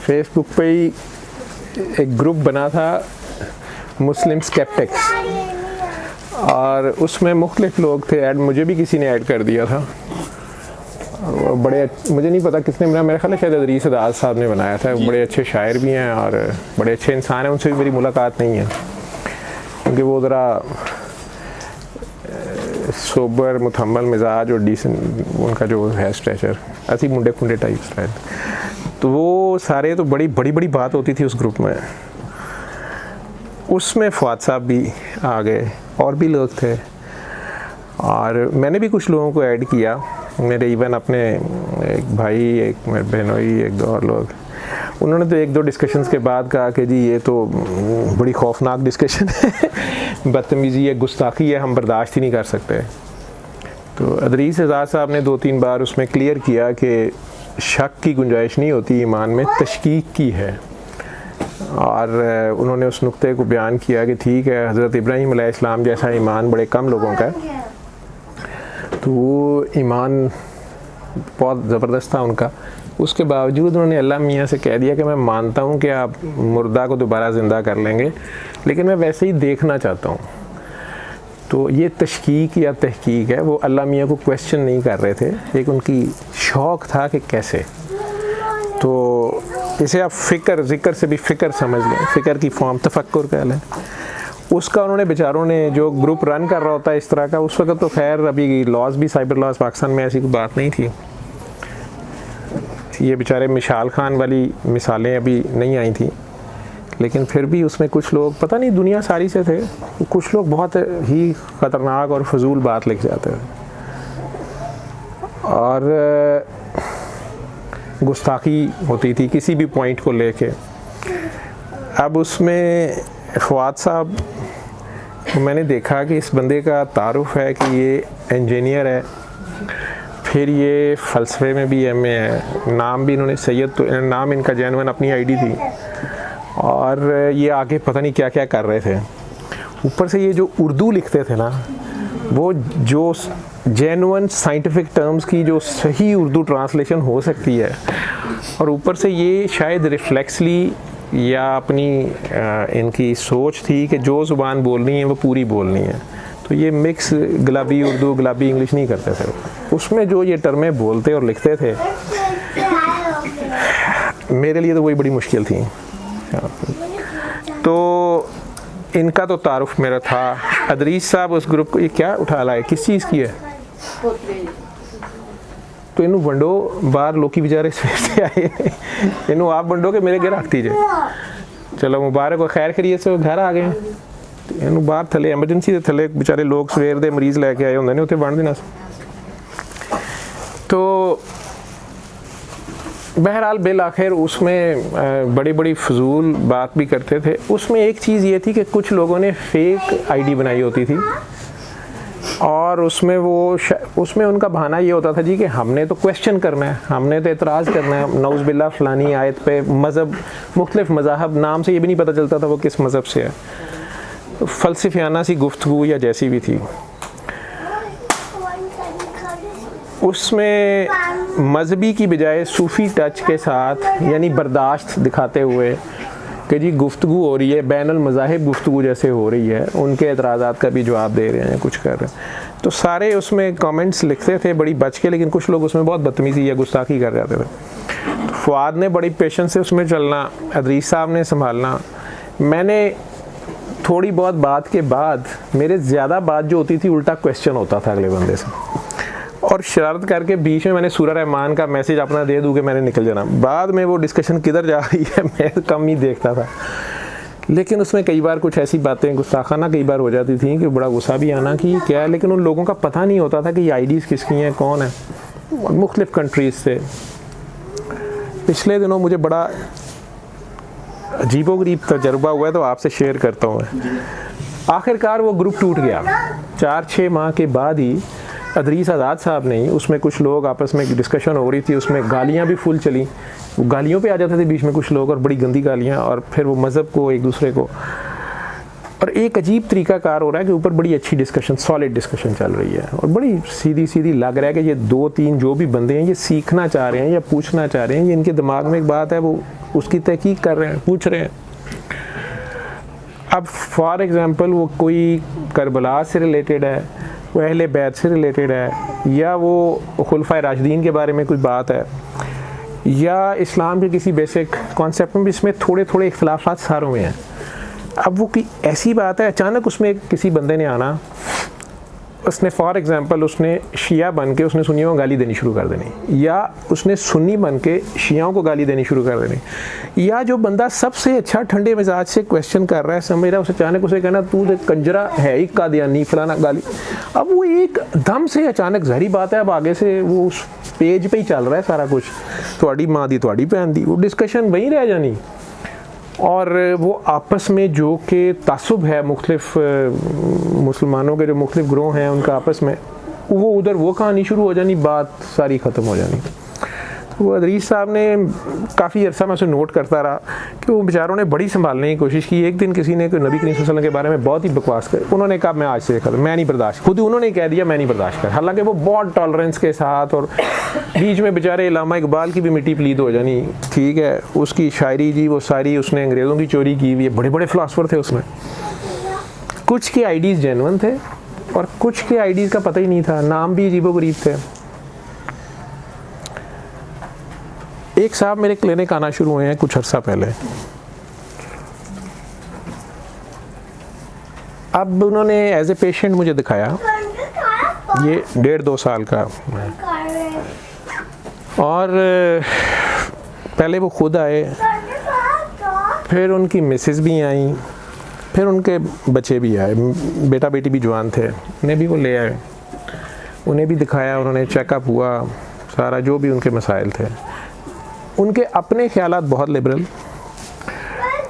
Facebook पे ही एक group बना था मुस्लिम स्केप्टिक्स, और उसमें मुख्तलिफ लोग थे ऐड, मुझे भी किसी ने ऐड कर दिया था। और बड़े, मुझे नहीं पता किसने बनाया, मेरा ख्याल है शायद अदरीस अदाज साहब ने बनाया था। बड़े अच्छे शायर भी हैं और बड़े अच्छे इंसान हैं, उनसे भी मेरी मुलाकात नहीं है क्योंकि वो ज़रा सोबर मुतहम्मल मिजाज और डिसेंट उनका जो है स्ट्रेचर, ऐसी मुंडे खुंडे टाइप शायद। तो वो सारे तो बड़ी बात होती थी उस ग्रुप में। उसमें फ़वाद साहब भी आ गए और भी लोग थे, और मैंने भी कुछ लोगों को ऐड किया, मेरे इवन अपने एक भाई, एक मेरे बहनोई, एक दो और लोग। उन्होंने तो एक दो डिस्कशंस के बाद कहा कि जी ये तो बड़ी खौफनाक डिस्कशन है, बदतमीज़ी है, गुस्ताखी है, हम बर्दाश्त ही नहीं कर सकते। तो अदरीस अज़ाद साहब ने 2-3 बार उसमें क्लियर किया कि शक की गुंजाइश नहीं होती ईमान में, तशकीक की है। और उन्होंने उस नुक्ते को बयान किया कि ठीक है, हज़रत इब्राहीम अलैहिस्सलाम जैसा ईमान बड़े कम लोगों का है, तो वो ईमान बहुत ज़बरदस्त था उनका। उसके बावजूद उन्होंने अल्लाह मियाँ से कह दिया कि मैं मानता हूँ कि आप मुर्दा को दोबारा ज़िंदा कर लेंगे, लेकिन मैं वैसे ही देखना चाहता हूँ। तो ये तशकीक या तहकीक है, वो अल्लाह मियाँ को क्वेश्चन नहीं कर रहे थे, एक उनकी शौक़ था कि कैसे। तो इसे आप फ़िक्र, ज़िक्र से भी फ़िक्र समझ लें, फ़िक्र की फॉर्म तफक्कुर कह लें। उसका उन्होंने बेचारों ने, जो ग्रुप रन कर रहा होता है इस तरह का, उस वक्त तो खैर अभी लॉज भी, साइबर लॉज पाकिस्तान में ऐसी कोई बात नहीं थी। ये बेचारे मिशाल खान वाली मिसालें अभी नहीं आई थी, लेकिन फिर भी उसमें कुछ लोग, पता नहीं दुनिया सारी से थे, कुछ लोग बहुत ही ख़तरनाक और फजूल बात लिख जाते थे और गुस्ताखी होती थी किसी भी पॉइंट को लेके। अब उसमें फ़वाद साहब को मैंने देखा कि इस बंदे का तारुफ़ है कि ये इंजीनियर है, फिर ये फ़लसफ़े में भी एमए है, नाम भी इन्होंने सैयद, तो नाम इनका जेन्युइन अपनी आईडी थी, और ये आगे पता नहीं क्या क्या कर रहे थे। ऊपर से ये जो उर्दू लिखते थे ना, वो जो जेन्युइन साइंटिफिक टर्म्स की जो सही उर्दू ट्रांसलेशन हो सकती है, और ऊपर से ये शायद रिफ्लेक्सली या अपनी इनकी सोच थी कि जो ज़ुबान बोलनी है वो पूरी बोलनी है, तो ये मिक्स गुलाबी उर्दू गुलाबी इंग्लिश नहीं करते थे। उसमें जो ये टर्में बोलते और लिखते थे, मेरे लिए तो वही बड़ी मुश्किल थी। तो इनका तो तारुफ मेरा था। अदरीस साहब उस ग्रुप को, ये क्या उठा लाए, किस चीज़ की है? तो इनू वंडो बाहर लोकी बेचारे से आए, इनू आप वंडो के मेरे घर रख दीजिए। चलो मुबारक हो, खैर खैरियत से घर आ गए। इनू बाहर थले एमरजेंसी के थले बेचारे लोग सवेर दे मरीज़ लैके आए होंगे ने, उत्थे वंड देना। तो बहरहाल बिल आखिर उसमें बड़ी फजूल बात भी करते थे। उसमें एक चीज़ ये थी कि कुछ लोगों ने फेक आईडी बनाई होती थी, और उसमें उनका बहाना ये होता था जी कि हमने तो क्वेश्चन करना है, हमने तो एतराज़ करना है, नौज़ बिल्ला फ़लानी आयत पे, मज़हब, मुख्तलिफ मज़ाहब, नाम से ये भी नहीं पता चलता था वो किस मज़हब से है। तो फ़लसफ़ियाना सी गुफ्तगू या जैसी भी थी, उसमें मजहबी की बजाय सूफ़ी टच के साथ, यानी बर्दाश्त दिखाते हुए कि जी गुफ्तगू हो रही है, बैनुल मज़ाहिब गुफ्तगू जैसे हो रही है, उनके एतराज़ात का भी जवाब दे रहे हैं, कुछ कर रहे हैं। तो सारे उसमें कमेंट्स लिखते थे बड़ी बच के, लेकिन कुछ लोग उसमें बहुत बदतमीज़ी या गुस्ताखी कर जाते थे। तो फ़वाद ने बड़ी पेशेंस से उसमें चलना, अदरीस साहब ने संभालना। मैंने थोड़ी बहुत बात के बाद, मेरे ज़्यादा बात जो होती थी उल्टा क्वेश्चन होता था अगले बंदे से, और शरारत करके बीच में मैंने सूरह रहमान का मैसेज अपना दे दूँ कि मैंने निकल जाना। बाद में वो डिस्कशन किधर जा रही है मैं कम ही देखता था, लेकिन उसमें कई बार कुछ ऐसी बातें गुस्ताखाना कई बार हो जाती थी कि बड़ा गुस्सा भी आना कि क्या है, लेकिन उन लोगों का पता नहीं होता था कि ये आईडीज़ किसकी हैं, कौन है, मुख्तलिफ़ कंट्रीज़ से। पिछले दिनों मुझे बड़ा अजीबोगरीब तजर्बा हुआ है, तो आपसे शेयर करता हूँ मैं। आखिरकार वो ग्रुप टूट गया 4-6 माह के बाद ही। अदरीस आज़ाद साहब नहीं, उसमें कुछ लोग आपस में डिस्कशन हो रही थी, उसमें गालियाँ भी फुल चली, गालियों पे आ जाते थे बीच में कुछ लोग, और बड़ी गंदी गालियाँ, और फिर वो मज़हब को, एक दूसरे को, और एक अजीब तरीका कार हो रहा है कि ऊपर बड़ी अच्छी डिस्कशन, सॉलिड डिस्कशन चल रही है, और बड़ी सीधी सीधी लग रहा है कि ये 2-3 जो भी बंदे हैं ये सीखना चाह रहे हैं या पूछना चाह रहे हैं, ये इनके दिमाग में एक बात है वो उसकी तहकीक कर रहे हैं, पूछ रहे हैं। अब फॉर एग्ज़ाम्पल वो कोई करबला से रिलेटेड है, वो अहले बैत से रिलेटेड है, या वो खुलफाए राशिदीन के बारे में कोई बात है, या इस्लाम के किसी बेसिक कॉन्सेप्ट में भी इसमें थोड़े थोड़े इख्तलाफात सारों में हैं। अब वो कोई ऐसी बात है, अचानक उसमें किसी बंदे ने आना, उसने फॉर एग्ज़ाम्पल उसने शिया बन के उसने सुन्नियों को गाली देनी शुरू कर देनी, या उसने सुन्नी बन के शियाओं को गाली देनी शुरू कर देनी, या जो बंदा सबसे अच्छा ठंडे मिजाज से क्वेश्चन कर रहा है, समझ रहा है, उसे अचानक उसे कहना तू तो कंजरा है ही कादियानी फलाना गाली। अब वो एक दम से अचानक जहरी बात है, अब आगे से वो उस पेज पे ही चल रहा है सारा कुछ, थोड़ी माँ दी थोड़ी भैन दी, वो डिस्कशन वहीं रह जानी। और वो आपस में जो कि तासुब है मुख्तलिफ मुसलमानों के जो मुख्तलिफ ग्रोह हैं उनका आपस में, वो उधर वो कहानी शुरू हो जानी, बात सारी ख़त्म हो जानी। तो वो अदरीस साहब ने काफ़ी अर्सा मैं उसे नोट करता रहा कि वो बेचारों ने बड़ी संभालने की कोशिश की। एक दिन किसी ने कोई नबी करीम सल्लल्लाहु अलैहि वसल्लम के बारे में बहुत ही बकवास कर, उन्होंने कहा मैं आज से खत्म, मैं नहीं बर्दाश्त, खुद ही उन्होंने कह दिया मैं नहीं बर्दाश्त कर। हालांकि वो बहुत टॉलरेंस के साथ, और बीच में बेचारे इल्लामा इकबाल की भी मिट्टी प्लीद हो जानी, ठीक है, उसकी शायरी जी वो सारी उसने अंग्रेज़ों की चोरी की हुई है, बड़े बड़े फ़िलासफ़र थे उसमें। कुछ के आइडियाज़ जेन्युइन थे और कुछ के आइडियाज़ का पता ही नहीं था, नाम भी अजीबो-गरीब थे। एक साहब मेरे क्लिनिक आना शुरू हुए हैं कुछ अर्सा पहले। अब उन्होंने एज ए पेशेंट मुझे दिखाया, ये 1.5-2 साल का, और पहले वो खुद आए, फिर उनकी मिसेस भी आई, फिर उनके बच्चे भी आए, बेटा बेटी भी जवान थे, उन्हें भी वो ले आए, उन्हें भी दिखाया, उन्होंने चेकअप हुआ, सारा जो भी उनके मसाइल थे। उनके अपने ख्यालात बहुत लिबरल,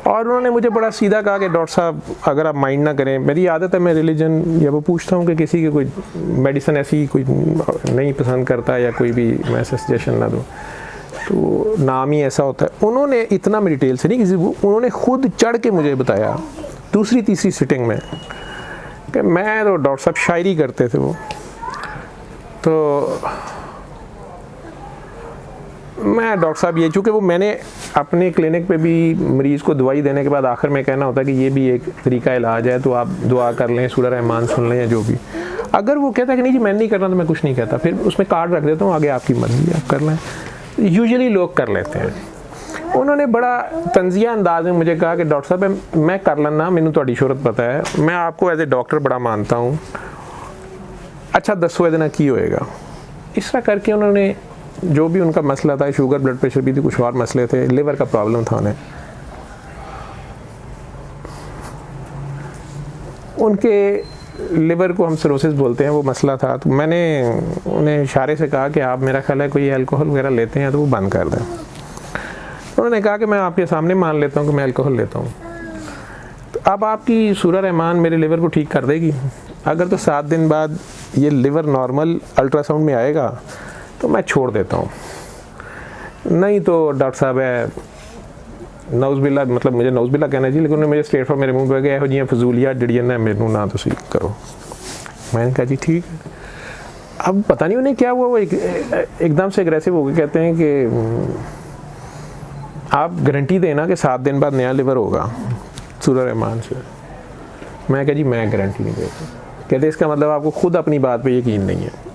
और उन्होंने मुझे बड़ा सीधा कहा कि डॉक्टर साहब अगर आप माइंड ना करें, मेरी आदत है मैं रिलीजन या वो पूछता हूँ कि किसी की कोई मेडिसिन ऐसी कोई नहीं पसंद करता या कोई भी मैं सजेशन ना दूँ, तो नाम ही ऐसा होता है। उन्होंने इतना में डिटेल से नहीं किसी को, उन्होंने खुद चढ़ के मुझे बताया दूसरी तीसरी सिटिंग में कि मैं तो डॉक्टर साहब शायरी करते थे वो, तो मैं डॉक्टर साहब ये, चूँकि वो मैंने अपने क्लिनिक पे भी मरीज़ को दवाई देने के बाद आखिर में कहना होता है कि ये भी एक तरीका इलाज है, तो आप दुआ कर लें, सूरह रहमान सुन लें या जो भी। अगर वो कहता है कि नहीं जी मैं नहीं करना, तो मैं कुछ नहीं कहता, फिर उसमें कार्ड रख देता हूँ, आगे आपकी मर्ज़ी आप कर लें। यूजुअली लोग कर लेते हैं। उन्होंने बड़ा तंजिया अंदाज में मुझे कहा कि डॉक्टर साहब मैं कर लेना, मैंने थोड़ी शोहरत पता है, मैं आपको एज ए डॉक्टर बड़ा मानता हूँ, अच्छा दसो ये देना की होएगा। इस तरह करके उन्होंने जो भी उनका मसला था, शुगर ब्लड प्रेशर भी थी, कुछ और मसले थे, लिवर का प्रॉब्लम था उन्हें, उनके लिवर को हम सिरोसिस बोलते हैं, वो मसला था। तो मैंने उन्हें इशारे से कहा कि आप मेरा ख्याल है कोई अल्कोहल वगैरह लेते हैं तो वो बंद कर दें। उन्होंने कहा कि मैं आपके सामने मान लेता हूँ कि मैं अल्कोहल लेता हूँ, तो अब आपकी सूरह रहमान मेरे लिवर को ठीक कर देगी। अगर तो 7 दिन बाद ये लिवर नॉर्मल अल्ट्रासाउंड में आएगा तो मैं छोड़ देता हूँ, नहीं तो डॉक्टर साहब है नौज़बिल्ला, मतलब मुझे नौज़बिल्ला कहना चाहिए, लेकिन उन्होंने मुझे स्ट्रेट फॉर मेरे मुंह पे गया जी फजूलियात जड़ियाँ ना मेनू ना तुसी करो। मैंने कहा जी ठीक है। अब पता नहीं उन्हें क्या हुआ, वो एकदम से एग्रेसिव हो गए, कहते हैं कि आप गारंटी देना कि 7 दिन बाद नया लिवर होगा सूरह रहमान से। मैं कहा जी मैं गारंटी नहीं देता। कहते इसका मतलब आपको खुद अपनी बात पे यकीन नहीं है।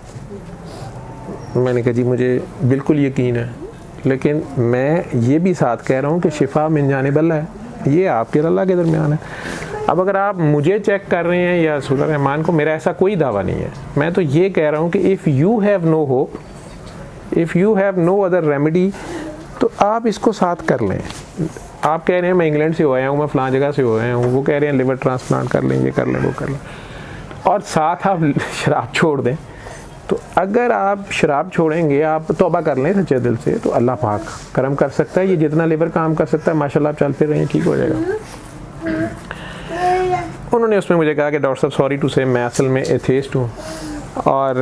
मैंने कहा जी मुझे बिल्कुल यकीन है, लेकिन मैं ये भी साथ कह रहा हूँ कि शिफा मिन जानिब अल्लाह है, ये आपके अल्लाह के दरमियान है। अब अगर आप मुझे चेक कर रहे हैं या सूरह रहमान को, मेरा ऐसा कोई दावा नहीं है। मैं तो ये कह रहा हूँ कि if you have no hope, if you have no other remedy, तो आप इसको साथ कर लें। आप कह रहे हैं मैं इंग्लैंड से हो आया हूँ, मैं फ़लाँ जगह से हो आया हूँ, वो कह रहे हैं लिवर ट्रांसप्लांट कर लें, ये कर लें, वो कर लें, और साथ आप शराब छोड़ दें। तो अगर आप शराब छोड़ेंगे, आप तौबा कर लें सच्चे दिल से, तो अल्लाह पाक करम कर सकता है। ये जितना लिवर काम कर सकता है माशाल्लाह आप चल फिर रहे हैं, ठीक हो जाएगा। उन्होंने उसमें मुझे कहा कि डॉक्टर साहब सॉरी टू से मैं असल में एथेइस्ट हूँ, और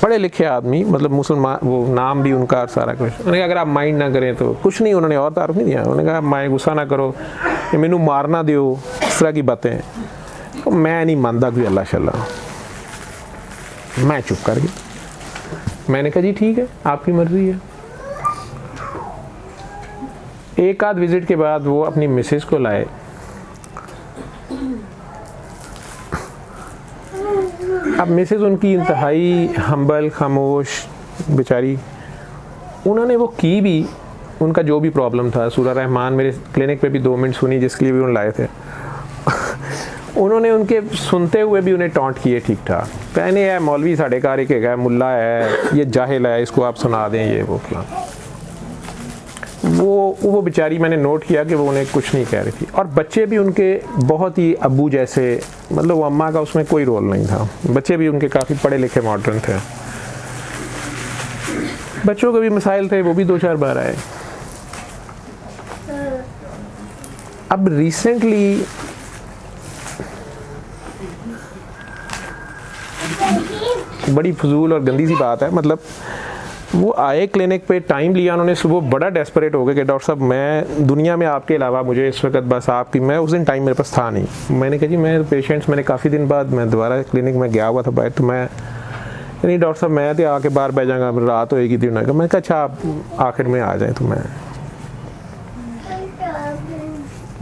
पढ़े लिखे आदमी, मतलब मुसलमान, वो नाम भी उनका सारा कुछ। उन्होंने कहा अगर आप माइंड ना करें तो कुछ नहीं, उन्होंने और तारुफ नहीं दिया। उन्होंने कहा माए गुस्सा ना करो, मैनू मारना दियो, इस तरह की बातें। तो मैं नहीं मानता कोई अल्लाह शल्लाह, मैं चुप कर गया। मैंने कहा जी ठीक है आपकी मर्ज़ी है। एक आध विज़िट के बाद वो अपनी मिसेस को लाए। अब मिसेस उनकी इंतहाई हम्बल, खामोश बेचारी, उन्होंने वो की भी, उनका जो भी प्रॉब्लम था, सूरा रहमान मेरे क्लिनिक पे भी 2 मिनट सुनी, जिसके लिए भी उन्होंने लाए थे। उन्होंने उनके सुनते हुए भी उन्हें टॉन्ट किए ठीक ठाक, कहने है मौलवी साढ़े घर एक है, मुल्ला है, ये जाहिल है, इसको आप सुना दें, ये वो क्या। वो बेचारी, मैंने नोट किया कि वो उन्हें कुछ नहीं कह रही थी। और बच्चे भी उनके बहुत ही अब्बू जैसे, मतलब वो अम्मा का उसमें कोई रोल नहीं था। बच्चे भी उनके काफ़ी पढ़े लिखे मॉडर्न थे। बच्चों के भी मसाइल थे, वो भी 2-4 बार आए। अब रिसेंटली बड़ी फजूल और गंदी सी बात है, मतलब वो आए क्लिनिक पे, टाइम लिया उन्होंने, सुबह बड़ा डेस्परेट हो गए कि डॉक्टर साहब मैं दुनिया में आपके अलावा मुझे इस वक्त बस आपकी, मैं उस दिन टाइम मेरे पास था नहीं। मैंने कहा जी मैं पेशेंट्स, मैंने काफ़ी दिन बाद मैं दोबारा क्लिनिक में गया हुआ था बाहर, तो मैं नहीं डॉक्टर साहब मैं तो आके बाहर बैठ जाऊँगा, रात होएगी दिन होएगा। मैंने कहा अच्छा आप आखिर में आ जाएँ। तो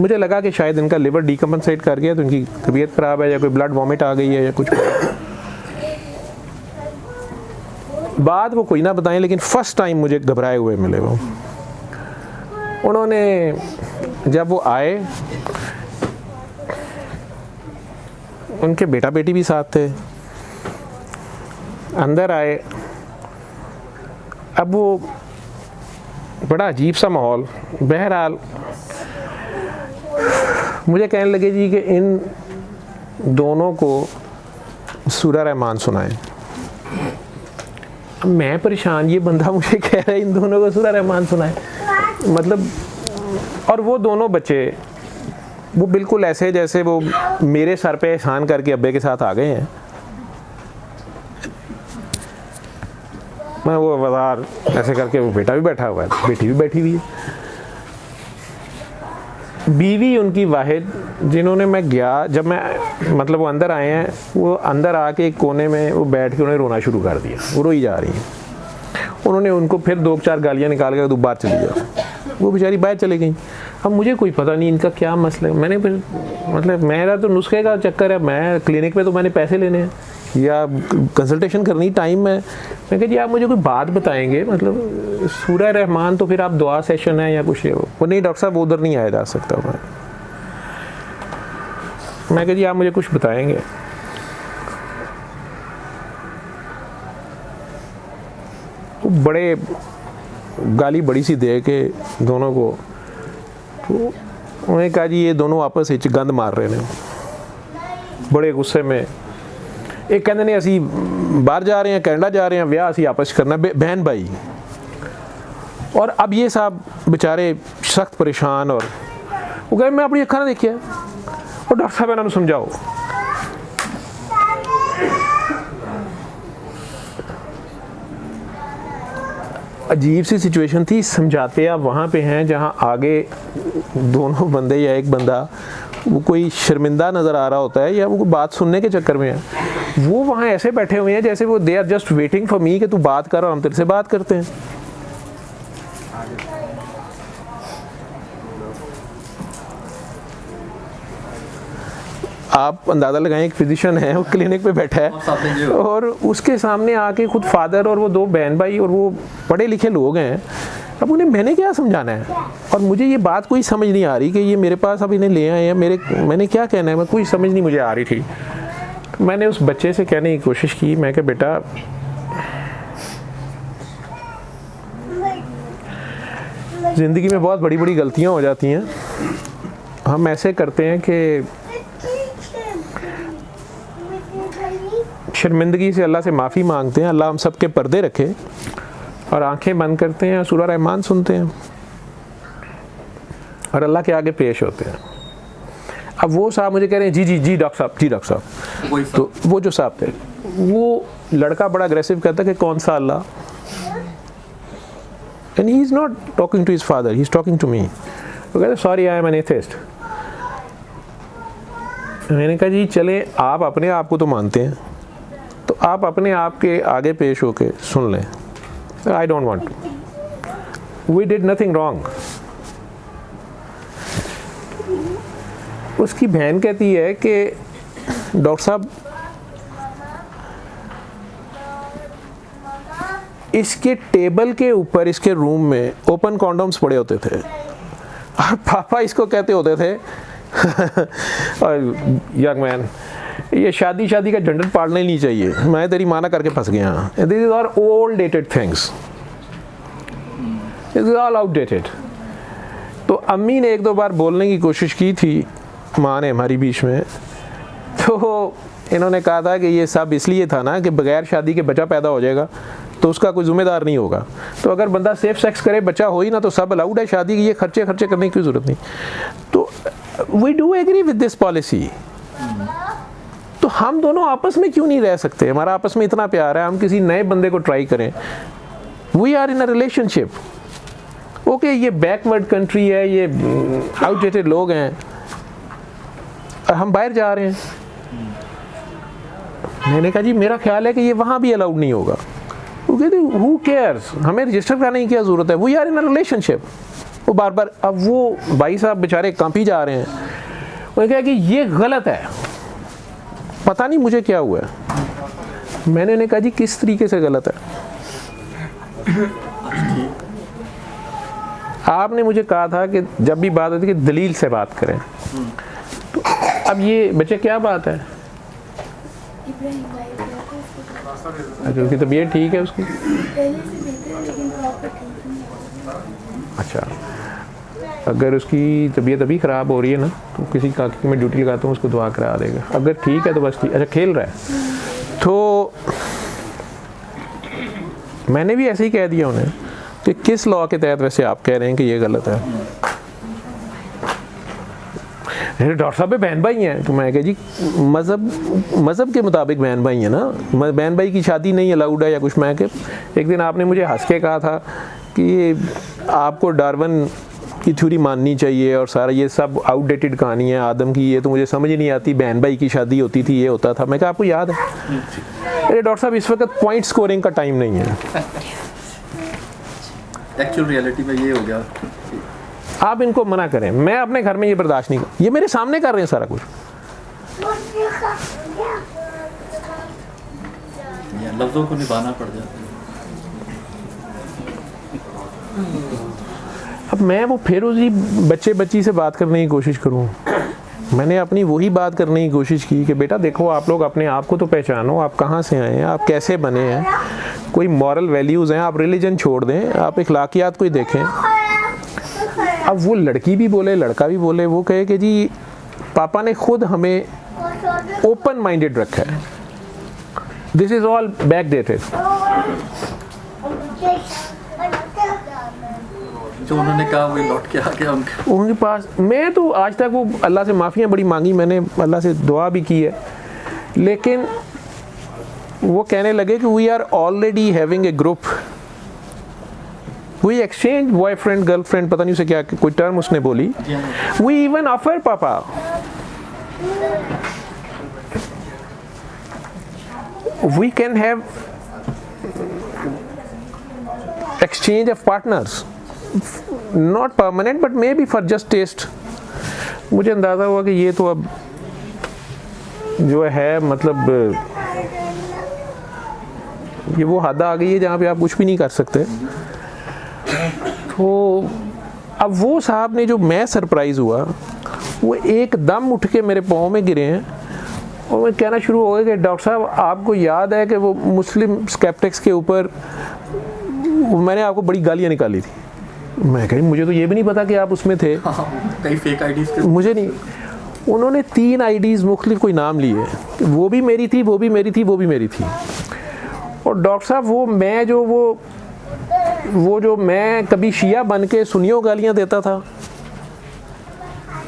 मुझे लगा कि शायद इनका लिवर डीकम्पनसेट कर गया, तो इनकी तबीयत ख़राब है, या कोई ब्लड वॉमिट आ गई है, या कुछ बात वो कोई ना बताएं, लेकिन फ़र्स्ट टाइम मुझे घबराए हुए मिले वो। उन्होंने जब वो आए, उनके बेटा बेटी भी साथ थे, अंदर आए। अब वो बड़ा अजीब सा माहौल, बहरहाल मुझे कहने लगे जी कि इन दोनों को सूरा रहमान सुनाएं। मैं परेशान, ये बंदा मुझे कह रहा है इन दोनों को सूरा रहमान सुनाएं, मतलब। और वो दोनों बच्चे वो बिल्कुल ऐसे जैसे वो मेरे सर पे एहसान करके अब्बे के साथ आ गए हैं। मैं वो बाजार ऐसे करके, वो बेटा भी बैठा हुआ है, बेटी भी बैठी हुई है। बीवी उनकी वाहिद, जिन्होंने मैं गया, जब मैं मतलब वो अंदर आए हैं, वो अंदर आके एक कोने में वो बैठ के उन्हें रोना शुरू कर दिया, वो रोई जा रही हैं। उन्होंने उनको फिर 2-4 गालियाँ निकाल कर, तू बाहर चली जाओ। वो बेचारी बाहर चली गई। अब मुझे कोई पता नहीं इनका क्या मसला है। मैंने फिर मतलब मेरा तो नुस्खे का चक्कर है, मैं क्लिनिक पे तो मैंने पैसे लेने हैं या कंसल्टेशन करनी टाइम है। मैं कहा जी आप मुझे कोई बात बताएंगे, मतलब सूरा रहमान तो फिर आप दुआ सेशन है या कुछ है। वो नहीं डॉक्टर साहब उधर नहीं आया जा सकता। मैं कहा जी आप मुझे कुछ बताएंगे। वो बड़े गाली बड़ी सी दे के दोनों को, तो उन्होंने कहा जी ये दोनों आपस में गंद मार रहे हैं, बड़े गुस्से में। एक कहते ने असी बाहर जा रहे हैं, कनाडा जा रहे हैं, ब्याह असी आपस करना, बहन भाई। और अब ये साहब बेचारे सख्त परेशान, और वो कहे मैं अपनी अखा ना देखिया, और डॉक्टर साहब इन्होंने समझाओ। अजीब सी सिचुएशन थी। समझाते आप वहाँ पे हैं जहाँ आगे दोनों बंदे या एक बंदा वो कोई शर्मिंदा नज़र आ रहा होता है, या वो बात सुनने के चक्कर में है। वो वहाँ ऐसे बैठे हुए हैं जैसे वो they are just waiting for me कि तू बात कर और हम तेरे से बात करते हैं। आप अंदाज़ा लगाएं, एक फिजिशियन है, वो क्लिनिक पे बैठा है और उसके सामने आके खुद फादर और वो 2 बहन भाई और वो पढ़े लिखे लोग हैं। अब उन्हें मैंने क्या समझाना है, और मुझे ये बात कोई समझ नहीं आ रही कि ये मेरे पास अब इन्हें ले आए हैं, मैंने क्या कहना है, मैं कोई समझ नहीं मुझे आ रही थी। मैंने उस बच्चे से कहने की कोशिश की, मैं कहा बेटा ज़िंदगी में बहुत बड़ी बड़ी गलतियाँ हो जाती हैं। हम ऐसे करते हैं कि शर्मिंदगी से अल्लाह से माफ़ी मांगते हैं, अल्लाह हम सब के पर्दे रखे, और आंखें बंद करते हैं, सूरा रहमान सुनते हैं और अल्लाह के आगे पेश होते हैं। अब वो साहब मुझे कह रहे हैं जी जी जी डॉक्टर साहब, जी डॉक्टर साहब। तो वो जो साहब थे, वो लड़का बड़ा अग्रेसिव कहता कि कौन सा अल्लाह, and he is not talking to his father, he is talking to me. वो कहते sorry I am an atheist. मैंने कहा जी चले, आप अपने आप को तो मानते हैं, तो आप अपने आप के आगे पेश होके सुन लें। I don't want to, we did nothing wrong, उसकी बहन कहती है कि डॉक्टर साहब इसके टेबल के ऊपर इसके रूम में ओपन कॉन्डोम्स पड़े होते थे और पापा इसको कहते होते थे और यंग मैन ये शादी का झंझट पालना ही नहीं चाहिए, मैं तेरी माना करके फंस गया। This is our old dated things, this is all outdated. तो अम्मी ने एक दो बार बोलने की कोशिश की थी, माँ ने हमारी बीच में, तो इन्होंने कहा था कि ये सब इसलिए था ना कि बगैर शादी के बच्चा पैदा हो जाएगा तो उसका कोई जिम्मेदार नहीं होगा, तो अगर बंदा सेफ सेक्स करे बच्चा हो ही ना तो सब अलाउड है, शादी की ये खर्चे करने की ज़रूरत नहीं। तो we do agree with this policy. तो हम दोनों आपस में क्यों नहीं रह सकते? हमारा आपस में इतना प्यार है, हम किसी नए बंदे को ट्राई करें। We are in a relationship. Okay, ये बैकवर्ड कंट्री है, ये आउटडेटेड लोग हैं और हम बाहर जा रहे हैं। मैंने कहा जी मेरा ख्याल है कि ये वहाँ भी अलाउड नहीं होगा। वो कहते हु केयर्स, हमें रजिस्टर करने की क्या ज़रूरत है, we are in a relationship. वो बार बार, अब वो भाई साहब बेचारे कांप ही जा रहे हैं। उन्होंने कहा कि ये गलत है, पता नहीं मुझे क्या हुआ है। मैंने उन्हें कहा जी किस तरीके से गलत है? आपने मुझे कहा था कि जब भी बात होती है कि दलील से बात करें, तो अब ये बच्चे क्या बात है? अच्छा, उसकी तबीयत ठीक है उसकी? अच्छा, अगर उसकी तबीयत अभी ख़राब हो रही है ना तो किसी काकी की मैं ड्यूटी लगाता हूँ, उसको दुआ करा देगा। अगर ठीक है तो बस ठीक। अच्छा, खेल रहा है तो मैंने भी ऐसे ही कह दिया उन्हें कि किस लॉ के तहत वैसे आप कह रहे हैं कि ये गलत है? डॉक्टर साहब बहन भाई हैं। तो मैं कह जी मज़हब के मुताबिक बहन भाई हैं ना, बहन भाई की शादी नहीं अलाउड है या कुछ। मैं कह एक दिन आपने मुझे हंस के कहा था कि आपको डार्विन की थ्योरी माननी चाहिए और सारा ये सब आउटडेटेड कहानी है आदम की, ये तो मुझे समझ ही नहीं आती, बहन भाई की शादी होती थी, ये होता था। मैं कहा आपको याद है? अरे डॉक्टर साहब इस वक्त पॉइंट स्कोरिंग का टाइम नहीं है। एक्चुअल रियलिटी में ये हो गया। आप इनको मना करें, मैं अपने घर में ये बर्दाश्त नहीं कर, ये मेरे सामने कर रहे हैं सारा कुछ। लफ्जों को निभाना पड़ जाता है। अब मैं वो फिर उसी बच्ची से बात करने की कोशिश करूं। मैंने अपनी वही बात करने की कोशिश की कि बेटा देखो, आप लोग अपने आप को तो पहचानो, आप कहाँ से आए हैं, आप कैसे बने हैं, कोई मॉरल वैल्यूज़ हैं, आप रिलीजन छोड़ दें, आप इखलाकियात को ही देखें। अब वो लड़की भी बोले लड़का भी बोले, वो कहे कि जी पापा ने खुद हमें ओपन माइंडेड रखा है, this is all back dated. जो उन्होंने कहा वही लौट के आ गया उनके पास। मैं तो आज तक वो अल्लाह से माफ़ियाँ बड़ी मांगी, मैंने अल्लाह से दुआ भी की है, लेकिन वो कहने लगे कि we are already having a group, we exchange boyfriend girlfriend, पता नहीं उसे क्या कोई टर्म उसने बोली। We even offer papa, we can have exchange of partners, not permanent but may be for just test. मुझे अंदाज़ा हुआ कि ये तो अब जो है मतलब ये वो हद आ गई है जहाँ पे आप कुछ भी नहीं कर सकते। तो अब वो साहब ने, जो मैं सरप्राइज़ हुआ, वो एकदम उठ के मेरे पाँव में गिरे हैं और मैं कहना शुरू हो गया कि डॉक्टर साहब आपको याद है कि वो मुस्लिम स्केप्टिक्स के ऊपर मैंने आपको बड़ी गालियाँ निकाली थी। मैं कहीं मुझे तो ये भी नहीं पता कि आप उसमें थे। कई फेक आईडीज़ मुझे नहीं। उन्होंने 3 आईडीज़ मुख्तलिफ कोई नाम लिए, वो भी मेरी थी, वो भी मेरी थी, वो भी मेरी थी। और डॉक्टर साहब वो जो मैं कभी शिया बन के सुन्नियों गालियाँ देता था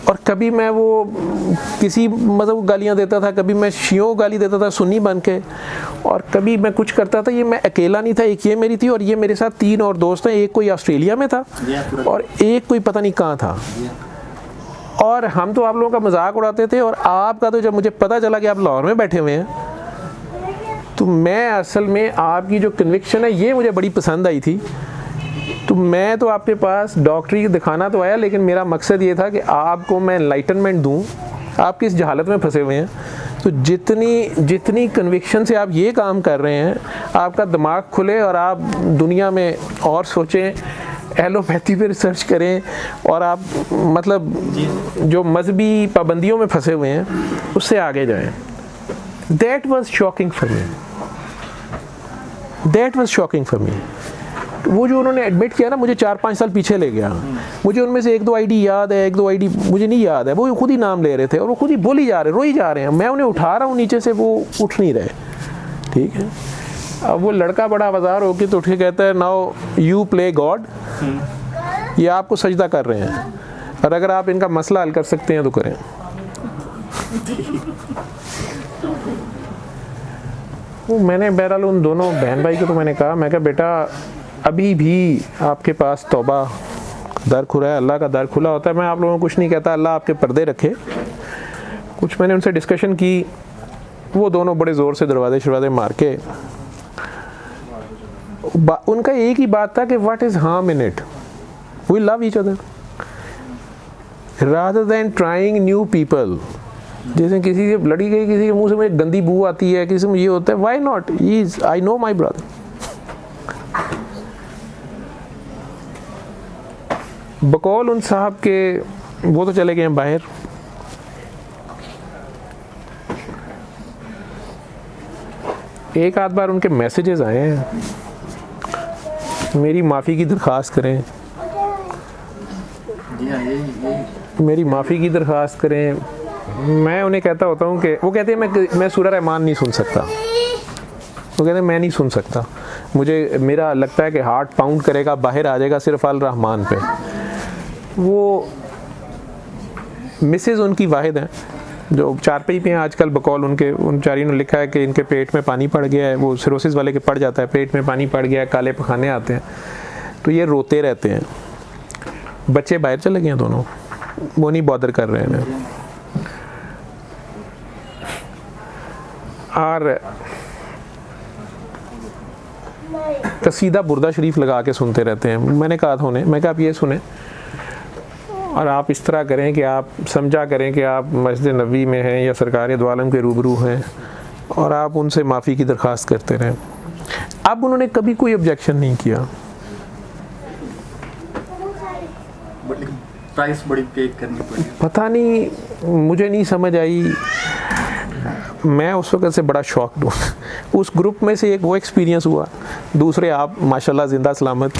और कभी मैं वो किसी मतलब गालियाँ देता था, कभी मैं शियों गाली देता था सुन्नी बन के, और कभी मैं कुछ करता था, ये मैं अकेला नहीं था, एक ये मेरी थी और ये मेरे साथ 3 और दोस्त हैं, एक कोई ऑस्ट्रेलिया में था और एक कोई पता नहीं कहाँ था। और हम तो आप लोगों का मजाक उड़ाते थे, और आपका तो जब मुझे पता चला कि आप लाहौर में बैठे हुए हैं, तो मैं असल में आपकी जो कन्विक्शन है ये मुझे बड़ी पसंद आई थी। तो तो मैं तो आपके पास डॉक्टरी दिखाना तो आया, लेकिन मेरा मकसद ये था कि आपको मैं एनलाइटनमेंट दूं। आप किस जहालत में फंसे हुए हैं, तो जितनी कन्विक्शन से आप ये काम कर रहे हैं, आपका दिमाग खुले और आप दुनिया में और सोचें, एलोपैथी पे रिसर्च करें, और आप मतलब जो मजहबी पाबंदियों में फंसे हुए हैं उससे आगे जाएं। That was shocking for me. वो जो उन्होंने एडमिट किया ना, मुझे 4-5 साल पीछे ले गया। मुझे उनमें से 1-2 आईडी याद है, 1-2 आईडी मुझे नहीं याद है। वो खुद ही नाम ले रहे थे और वो खुद ही बोली जा रहे, रोई जा रहे हैं। मैं उन्हें उठा रहा हूँ नीचे से, वो उठ नहीं रहे। ठीक है, अब वो लड़का बड़ा आवाज़ार होके तो उठ के कहता है, नाउ यू प्ले गॉड, ये आपको सजदा कर रहे हैं, और अगर आप इनका मसला हल कर सकते हैं तो करें। वो मैंने बहरहाल उन दोनों बहन भाई को तो मैंने कहा, मैं कहा बेटा अभी भी आपके पास तौबा दर खुला है, अल्लाह का दर खुला होता है। मैं आप लोगों को कुछ नहीं कहता, अल्लाह आपके पर्दे रखे। कुछ मैंने उनसे डिस्कशन की, वो दोनों बड़े ज़ोर से दरवाजे मार के, उनका एक ही बात था कि what is harm in it, we love each other rather than trying new people. जैसे किसी से लड़ी गई, किसी के मुंह से मुझे गंदी बू आती है, किसी में ये होता है, why not, I know my brother. बकौल उन साहब के, वो तो चले गए हैं बाहर। एक आध बार उनके मैसेजेस आए हैं, मेरी माफ़ी की दरख्वास्त करें, जी हाँ, ये मेरी माफ़ी की दरख्वास्त करें। मैं उन्हें कहता होता हूँ कि वो कहते हैं मैं सूरह रहमान नहीं सुन सकता। वो कहते हैं मैं नहीं सुन सकता, मुझे मेरा लगता है कि हार्ट पाउंड करेगा, बाहर आ जाएगा सिर्फ अल रहमान पे। वो मिसेज़ उनकी वाहिद हैं जो चारपाई पे हैं आजकल, बकौल उन चारी ने लिखा है कि इनके पेट में पानी पड़ गया है। वो सिरोसिस वाले के पड़ जाता है, पेट में पानी पड़ गया है, काले पखाने आते हैं, तो ये रोते रहते हैं। बच्चे बाहर चले गए हैं दोनों, वो नहीं बॉदर कर रहे हैं। और कसीदा बुर्दा शरीफ लगा के सुनते रहते हैं। मैंने कहा था उन्हें, मैं कहा आप ये सुने और आप इस तरह करें कि आप समझा करें कि आप मस्जिद नबी में हैं या सरकार दो आलम के रूबरू हैं, और आप उनसे माफ़ी की दरख्वास्त करते रहें। अब उन्होंने कभी कोई ऑब्जेक्शन नहीं किया। प्राइस बड़ी पे करनी पड़ी, पता नहीं, मुझे नहीं समझ आई। मैं उस वक्त से बड़ा शॉक्ड हूँ। उस ग्रुप में से एक वो एक्सपीरियंस हुआ, दूसरे आप माशाल्लाह जिंदा सलामत,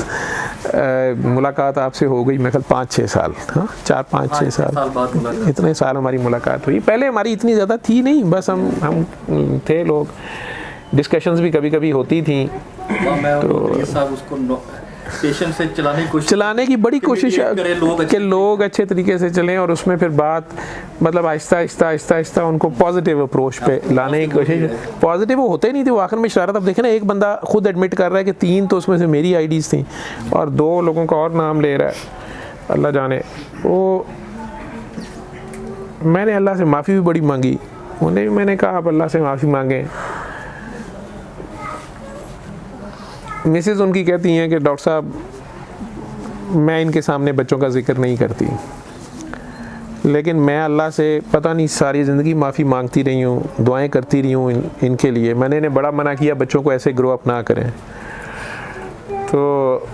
मुलाकात आपसे हो गई मेरे ख्याल 5-6 साल, हाँ 4-5-6 साल बाद मुलाकात। इतने साल हमारी मुलाकात हुई। पहले हमारी इतनी ज़्यादा थी नहीं, बस हम थे लोग, डिस्कशंस भी कभी कभी होती थी। तो साहब उसको पेशेंस से चलाने की बड़ी कोशिश कि लोग अच्छे तरीके से चलें, और उसमें फिर बात मतलब आहिस्ता उनको पॉजिटिव अप्रोच पे लाने की कोशिश। पॉजिटिव वो होते ही नहीं थे, वो आखिर में शरारत। अब देखें ना, एक बंदा खुद एडमिट कर रहा है कि 3 तो उसमें से मेरी आईडीज़ थी, और 2 लोगों का और नाम ले रहा है, अल्लाह जाने। वो मैंने अल्लाह से माफ़ी भी बड़ी मांगी, उन्हें भी मैंने कहा आप अल्लाह से माफ़ी मांगें। मिसेज़ उनकी कहती हैं कि डॉक्टर साहब मैं इनके सामने बच्चों का जिक्र नहीं करती, लेकिन मैं अल्लाह से पता नहीं सारी ज़िंदगी माफ़ी मांगती रही हूँ, दुआएं करती रही हूँ इनके लिए। मैंने इन्हें बड़ा मना किया बच्चों को ऐसे ग्रो अप ना करें। तो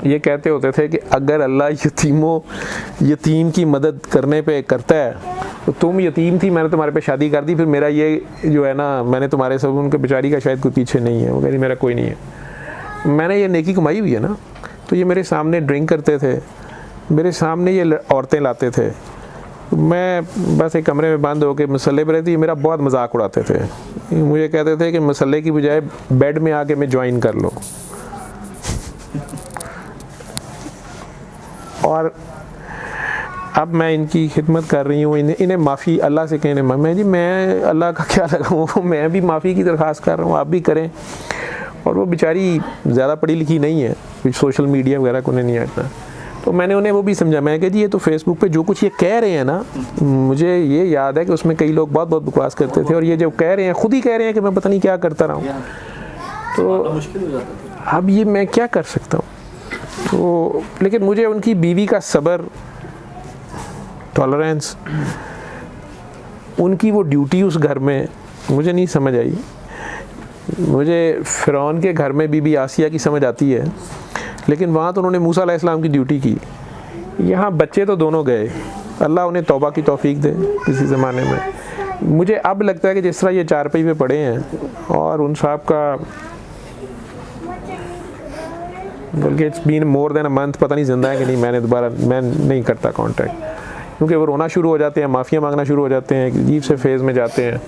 ये कहते होते थे कि अगर अल्लाह यतीम की मदद करने पे करता है, तो तुम यतीम थी, मैंने तुम्हारे पे शादी कर दी, फिर मेरा ये जो है ना, मैंने तुम्हारे सब, उनके बेचारी का शायद कोई पीछे नहीं है। वो कहती मेरा कोई नहीं है, मैंने ये नेकी कमाई हुई है ना। तो ये मेरे सामने ड्रिंक करते थे, मेरे सामने ये औरतें लाते थे, मैं बस एक कमरे में बंद होकर मसल्ले पर रहती, मेरा बहुत मजाक उड़ाते थे। मुझे कहते थे कि मसल्ले की बजाय बेड में आके मैं ज्वाइन कर लो। और अब मैं इनकी खिदमत कर रही हूँ, इन्हें माफ़ी अल्लाह से कहने, मैं अल्लाह का क्या लगाऊँ, मैं भी माफ़ी की दरख्वास्त कर रहा हूँ, आप भी करें। और वो बेचारी ज़्यादा पढ़ी लिखी नहीं है, कुछ सोशल मीडिया वगैरह को नहीं आता। तो मैंने उन्हें वो भी समझा, मैं कहा जी ये तो फेसबुक पे जो कुछ ये कह रहे हैं ना, मुझे ये याद है कि उसमें कई लोग बहुत बकवास करते थे, और ये जो कह रहे हैं खुद ही कह रहे हैं कि मैं पता नहीं क्या करता रहा हूँ। तो मुश्किल हो जाता था। अब ये मैं क्या कर सकता हूँ। तो लेकिन मुझे उनकी बीवी का सब्र, टॉलरेंस, उनकी वो ड्यूटी उस घर में मुझे नहीं समझ आई। मुझे फ़िरौन के घर में बीबी आसिया की समझ आती है, लेकिन वहाँ तो उन्होंने मूसा अलैहिस्सलाम की ड्यूटी की। यहाँ बच्चे तो दोनों गए, अल्लाह उन्हें तौबा की तौफीक दे किसी ज़माने में। मुझे अब लगता है कि जिस तरह ये चारपाई पे पड़े हैं और उन साहब का, बल्कि it's been more than a month, पता नहीं ज़िंदा है कि नहीं, मैं नहीं करता कांटेक्ट, क्योंकि वो रोना शुरू हो जाते हैं, माफ़िया मांगना शुरू हो जाते हैं, एक अजीब से फेज़ में जाते हैं।